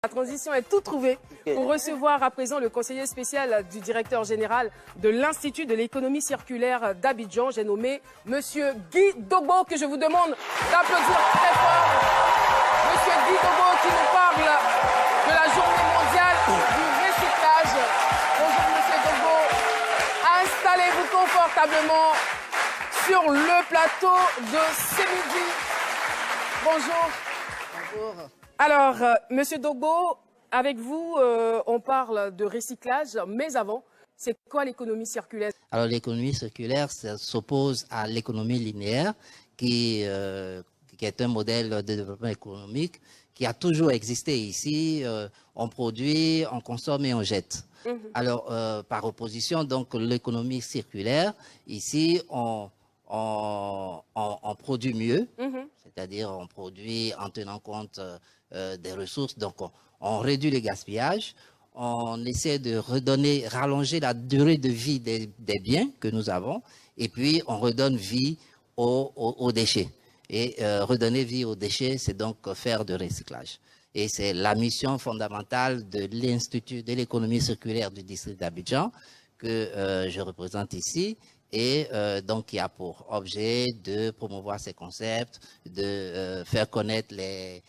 La transition est tout trouvée pour recevoir à présent le conseiller spécial du directeur général de l'Institut de l'économie circulaire d'Abidjan. J'ai nommé Monsieur Guy Dogbo, que je vous demande d'applaudir très fort. Monsieur Guy Dogbo qui nous parle de la journée mondiale du recyclage. Bonjour Monsieur Dogbo, installez-vous confortablement sur le plateau de ce midi. Bonjour. Bonjour. Alors, Monsieur Dogbo, avec vous, on parle de recyclage, mais avant, c'est quoi l'économie circulaire? Alors, l'économie circulaire s'oppose à l'économie linéaire, qui est un modèle de développement économique qui a toujours existé ici. On produit, on consomme et on jette. Alors, par opposition, donc, l'économie circulaire, ici, on produit mieux, c'est-à-dire on produit en tenant compte des ressources, donc on réduit le gaspillage, on essaie de rallonger la durée de vie des biens que nous avons, et puis on redonne vie aux déchets. Et redonner vie aux déchets, c'est donc faire du recyclage. Et c'est la mission fondamentale de l'Institut de l'économie circulaire du district d'Abidjan que je représente ici, et donc qui a pour objet de promouvoir ces concepts, de faire connaître les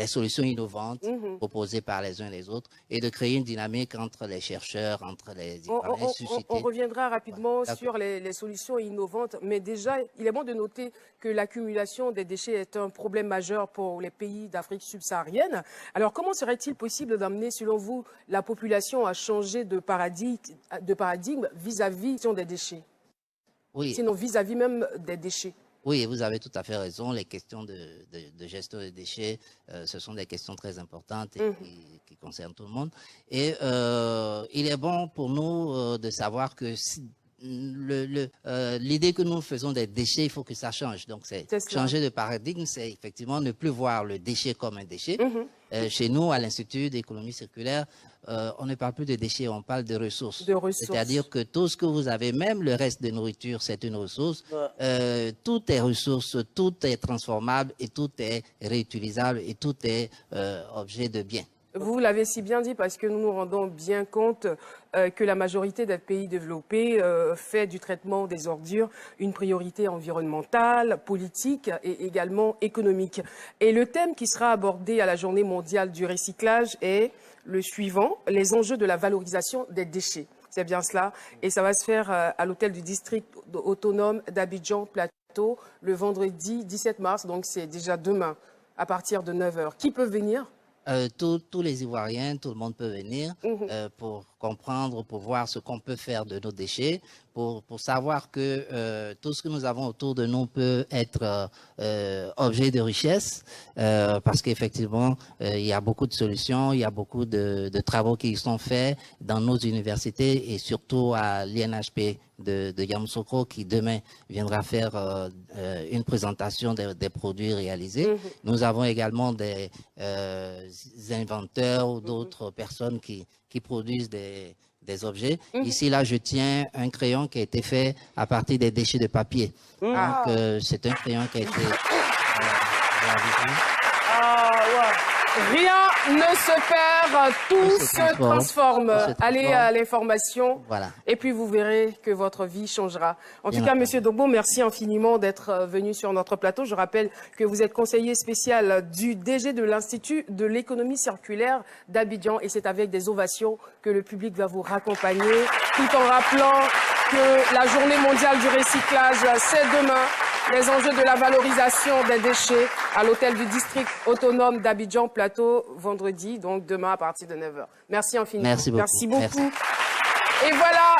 solutions innovantes proposées par les uns et les autres, et de créer une dynamique entre les chercheurs, entre les on reviendra rapidement sur les solutions innovantes, mais déjà, il est bon de noter que l'accumulation des déchets est un problème majeur pour les pays d'Afrique subsaharienne. Alors, comment serait-il possible d'amener, selon vous, la population à changer de paradigme vis-à-vis des déchets? Oui. Sinon, vis-à-vis même des déchets. Oui, vous avez tout à fait raison. Les questions de gestion des déchets, ce sont des questions très importantes et qui concernent tout le monde. Et il est bon pour nous de savoir que l'idée que nous faisons des déchets, il faut que ça change. Donc, c'est changer de paradigme, c'est effectivement ne plus voir le déchet comme un déchet. Chez nous, à l'Institut d'économie circulaire, on ne parle plus de déchets, on parle de ressources. C'est-à-dire que tout ce que vous avez, même le reste de nourriture, c'est une ressource. Tout est ressource, tout est transformable et tout est réutilisable et tout est objet de bien. Vous l'avez si bien dit parce que nous nous rendons bien compte que la majorité des pays développés fait du traitement des ordures une priorité environnementale, politique et également économique. Et le thème qui sera abordé à la Journée mondiale du recyclage est le suivant, les enjeux de la valorisation des déchets. C'est bien cela. Et ça va se faire à l'hôtel du district autonome d'Abidjan Plateau le vendredi 17 mars, donc c'est déjà demain à partir de 9 h. Qui peut venir? Tous les Ivoiriens, tout le monde peut venir pour comprendre, pour voir ce qu'on peut faire de nos déchets, pour savoir que tout ce que nous avons autour de nous peut être objet de richesse, parce qu'effectivement, il y a beaucoup de solutions, il y a beaucoup de travaux qui sont faits dans nos universités et surtout à l'INHP de Yamoussoukro qui demain viendra faire une présentation des produits réalisés. Nous avons également des inventeurs ou d'autres personnes qui produisent des objets. Ici, là, je tiens un crayon qui a été fait à partir des déchets de papier. Donc, c'est un crayon qui a été réalisé. Rien ne se perd, tout se transforme. Allez à l'information et puis vous verrez que votre vie changera. En tout cas, Monsieur Dogbo, merci infiniment d'être venu sur notre plateau. Je rappelle que vous êtes conseiller spécial du DG de l'Institut de l'économie circulaire d'Abidjan et c'est avec des ovations que le public va vous raccompagner, tout en rappelant que la journée mondiale du recyclage, c'est demain. Les enjeux de la valorisation des déchets à l'hôtel du district autonome d'Abidjan Plateau, vendredi, donc demain à partir de 9 h. Merci infiniment. Merci beaucoup. Merci beaucoup. Et voilà.